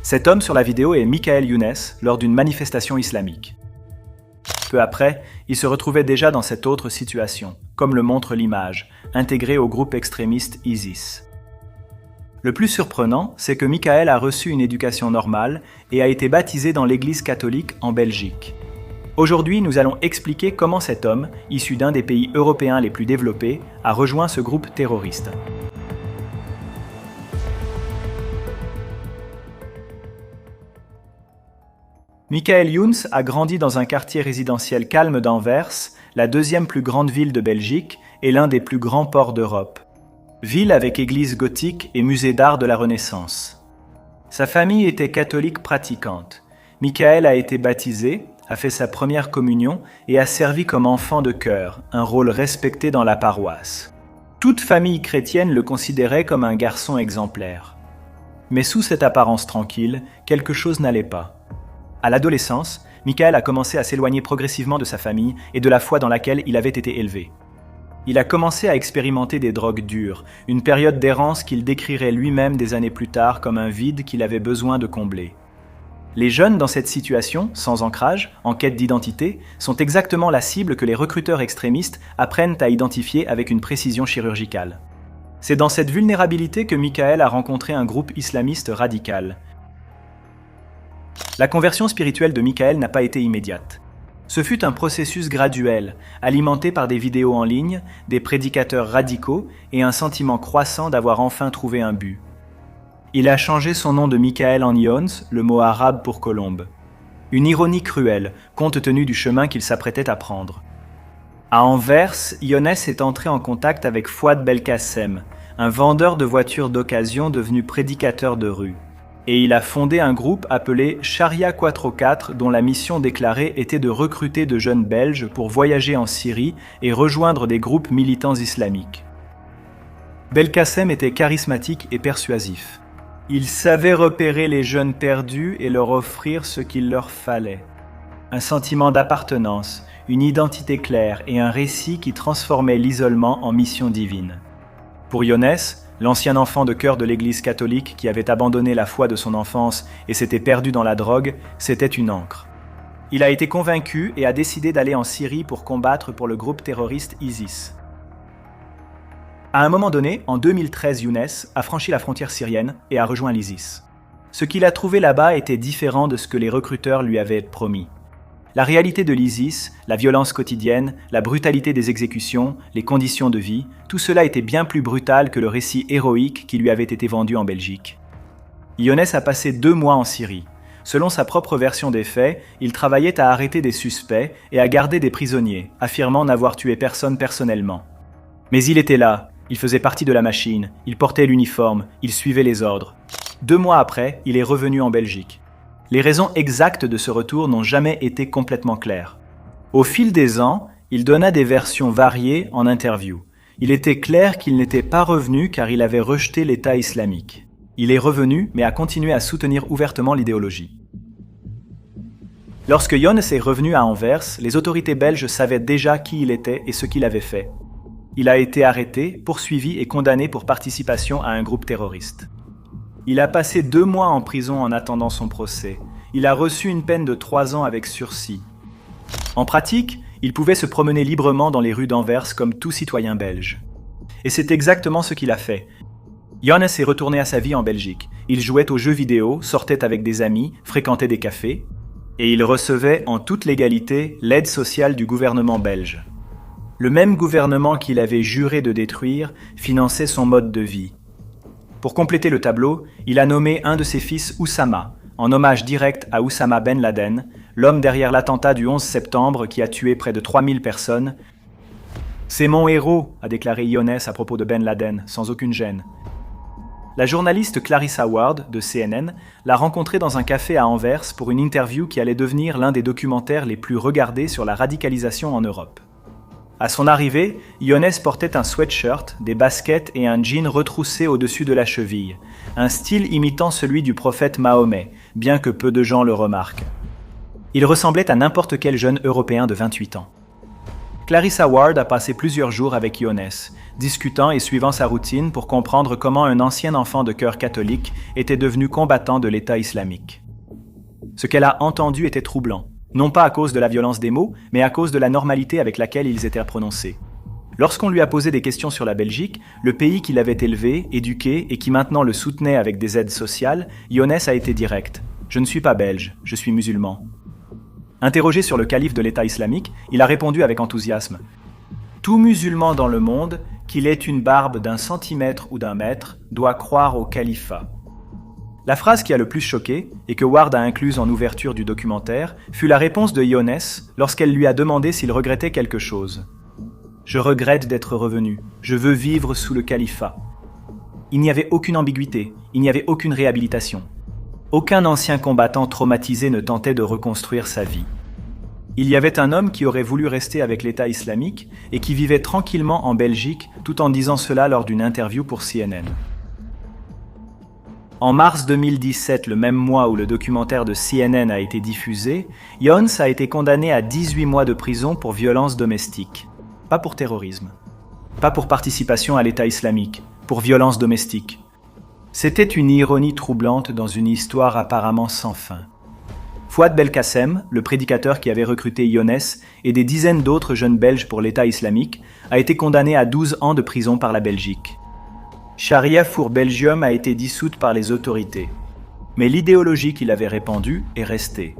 Cet homme sur la vidéo est Michael Younes lors d'une manifestation islamique. Peu après, il se retrouvait déjà dans cette autre situation, comme le montre l'image, intégré au groupe extrémiste ISIS. Le plus surprenant, c'est que Michael a reçu une éducation normale et a été baptisé dans l'église catholique en Belgique. Aujourd'hui, nous allons expliquer comment cet homme, issu d'un des pays européens les plus développés, a rejoint ce groupe terroriste. Michael Younes a grandi dans un quartier résidentiel calme d'Anvers, la deuxième plus grande ville de Belgique et l'un des plus grands ports d'Europe. Ville avec église gothique et musée d'art de la Renaissance. Sa famille était catholique pratiquante. Michael a été baptisé, a fait sa première communion et a servi comme enfant de chœur, un rôle respecté dans la paroisse. Toute famille chrétienne le considérait comme un garçon exemplaire. Mais sous cette apparence tranquille, quelque chose n'allait pas. À l'adolescence, Michael a commencé à s'éloigner progressivement de sa famille et de la foi dans laquelle il avait été élevé. Il a commencé à expérimenter des drogues dures, une période d'errance qu'il décrirait lui-même des années plus tard comme un vide qu'il avait besoin de combler. Les jeunes dans cette situation, sans ancrage, en quête d'identité, sont exactement la cible que les recruteurs extrémistes apprennent à identifier avec une précision chirurgicale. C'est dans cette vulnérabilité que Michael a rencontré un groupe islamiste radical. La conversion spirituelle de Michael n'a pas été immédiate. Ce fut un processus graduel, alimenté par des vidéos en ligne, des prédicateurs radicaux et un sentiment croissant d'avoir enfin trouvé un but. Il a changé son nom de Michael en Younes, le mot arabe pour colombe. Une ironie cruelle, compte tenu du chemin qu'il s'apprêtait à prendre. À Anvers, Younes est entré en contact avec Fouad Belkacem, un vendeur de voitures d'occasion devenu prédicateur de rue. Et il a fondé un groupe appelé Sharia 404 dont la mission déclarée était de recruter de jeunes Belges pour voyager en Syrie et rejoindre des groupes militants islamiques. Belkacem était charismatique et persuasif. Il savait repérer les jeunes perdus et leur offrir ce qu'il leur fallait. Un sentiment d'appartenance, une identité claire et un récit qui transformait l'isolement en mission divine. Pour Younes, l'ancien enfant de chœur de l'église catholique qui avait abandonné la foi de son enfance et s'était perdu dans la drogue, c'était une ancre. Il a été convaincu et a décidé d'aller en Syrie pour combattre pour le groupe terroriste ISIS. À un moment donné, en 2013, Younes a franchi la frontière syrienne et a rejoint l'ISIS. Ce qu'il a trouvé là-bas était différent de ce que les recruteurs lui avaient promis. La réalité de l'ISIS, la violence quotidienne, la brutalité des exécutions, les conditions de vie, tout cela était bien plus brutal que le récit héroïque qui lui avait été vendu en Belgique. Younes a passé 2 mois en Syrie. Selon sa propre version des faits, il travaillait à arrêter des suspects et à garder des prisonniers, affirmant n'avoir tué personne personnellement. Mais il était là, il faisait partie de la machine, il portait l'uniforme, il suivait les ordres. 2 mois après, il est revenu en Belgique. Les raisons exactes de ce retour n'ont jamais été complètement claires. Au fil des ans, il donna des versions variées en interview. Il était clair qu'il n'était pas revenu car il avait rejeté l'État islamique. Il est revenu, mais a continué à soutenir ouvertement l'idéologie. Lorsque Younes est revenu à Anvers, les autorités belges savaient déjà qui il était et ce qu'il avait fait. Il a été arrêté, poursuivi et condamné pour participation à un groupe terroriste. Il a passé 2 mois en prison en attendant son procès. Il a reçu une peine de 3 ans avec sursis. En pratique, il pouvait se promener librement dans les rues d'Anvers comme tout citoyen belge. Et c'est exactement ce qu'il a fait. Younes est retourné à sa vie en Belgique. Il jouait aux jeux vidéo, sortait avec des amis, fréquentait des cafés, et il recevait en toute légalité l'aide sociale du gouvernement belge. Le même gouvernement qu'il avait juré de détruire finançait son mode de vie. Pour compléter le tableau, il a nommé un de ses fils Oussama, en hommage direct à Oussama Ben Laden, l'homme derrière l'attentat du 11 septembre qui a tué près de 3000 personnes. « C'est mon héros », a déclaré Younes à propos de Ben Laden, sans aucune gêne. La journaliste Clarissa Ward, de CNN, l'a rencontré dans un café à Anvers pour une interview qui allait devenir l'un des documentaires les plus regardés sur la radicalisation en Europe. À son arrivée, Younes portait un sweatshirt, des baskets et un jean retroussé au-dessus de la cheville, un style imitant celui du prophète Mahomet, bien que peu de gens le remarquent. Il ressemblait à n'importe quel jeune Européen de 28 ans. Clarissa Ward a passé plusieurs jours avec Younes, discutant et suivant sa routine pour comprendre comment un ancien enfant de cœur catholique était devenu combattant de l'État islamique. Ce qu'elle a entendu était troublant, non pas à cause de la violence des mots, mais à cause de la normalité avec laquelle ils étaient prononcés. Lorsqu'on lui a posé des questions sur la Belgique, le pays qui l'avait élevé, éduqué et qui maintenant le soutenait avec des aides sociales, Younes a été direct. « Je ne suis pas belge, je suis musulman. » Interrogé sur le calife de l'État islamique, il a répondu avec enthousiasme. « Tout musulman dans le monde, qu'il ait une barbe d'1 centimètre ou d'1 mètre, doit croire au califat. » La phrase qui a le plus choqué, et que Ward a incluse en ouverture du documentaire, fut la réponse de Younes lorsqu'elle lui a demandé s'il regrettait quelque chose. « Je regrette d'être revenu. Je veux vivre sous le califat. » Il n'y avait aucune ambiguïté, il n'y avait aucune réhabilitation. Aucun ancien combattant traumatisé ne tentait de reconstruire sa vie. Il y avait un homme qui aurait voulu rester avec l'État islamique et qui vivait tranquillement en Belgique tout en disant cela lors d'une interview pour CNN. En mars 2017, le même mois où le documentaire de CNN a été diffusé, Younes a été condamné à 18 mois de prison pour violence domestique. Pas pour terrorisme. Pas pour participation à l'État islamique. Pour violence domestique. C'était une ironie troublante dans une histoire apparemment sans fin. Fouad Belkacem, le prédicateur qui avait recruté Younes et des dizaines d'autres jeunes Belges pour l'État islamique, a été condamné à 12 ans de prison par la Belgique. Sharia for Belgium a été dissoute par les autorités. Mais l'idéologie qu'il avait répandue est restée.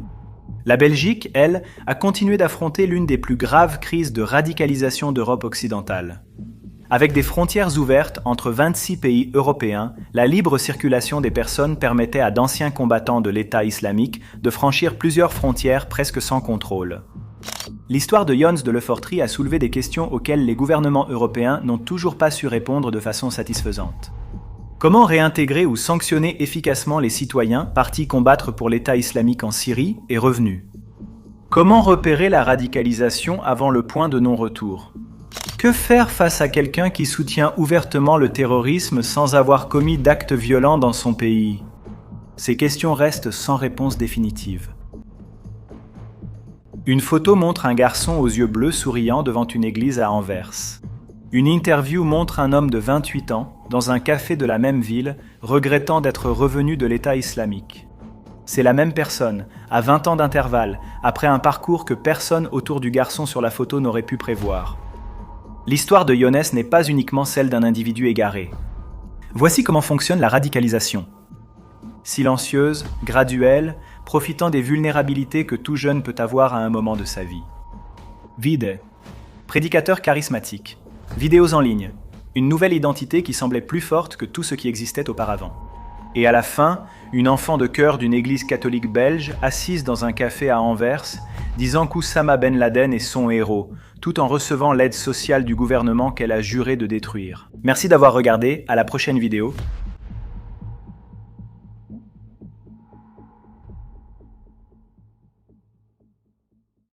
La Belgique, elle, a continué d'affronter l'une des plus graves crises de radicalisation d'Europe occidentale. Avec des frontières ouvertes entre 26 pays européens, la libre circulation des personnes permettait à d'anciens combattants de l'État islamique de franchir plusieurs frontières presque sans contrôle. L'histoire de Younes de Lefortrie a soulevé des questions auxquelles les gouvernements européens n'ont toujours pas su répondre de façon satisfaisante. Comment réintégrer ou sanctionner efficacement les citoyens partis combattre pour l'État islamique en Syrie et revenus? Comment repérer la radicalisation avant le point de non-retour? Que faire face à quelqu'un qui soutient ouvertement le terrorisme sans avoir commis d'actes violents dans son pays? Ces questions restent sans réponse définitive. Une photo montre un garçon aux yeux bleus souriant devant une église à Anvers. Une interview montre un homme de 28 ans, dans un café de la même ville, regrettant d'être revenu de l'État islamique. C'est la même personne, à 20 ans d'intervalle, après un parcours que personne autour du garçon sur la photo n'aurait pu prévoir. L'histoire de Younes n'est pas uniquement celle d'un individu égaré. Voici comment fonctionne la radicalisation. Silencieuse, graduelle, profitant des vulnérabilités que tout jeune peut avoir à un moment de sa vie. Vide. Prédicateur charismatique. Vidéos en ligne. Une nouvelle identité qui semblait plus forte que tout ce qui existait auparavant. Et à la fin, une enfant de cœur d'une église catholique belge assise dans un café à Anvers, disant qu'Oussama Ben Laden est son héros, tout en recevant l'aide sociale du gouvernement qu'elle a juré de détruire. Merci d'avoir regardé, à la prochaine vidéo.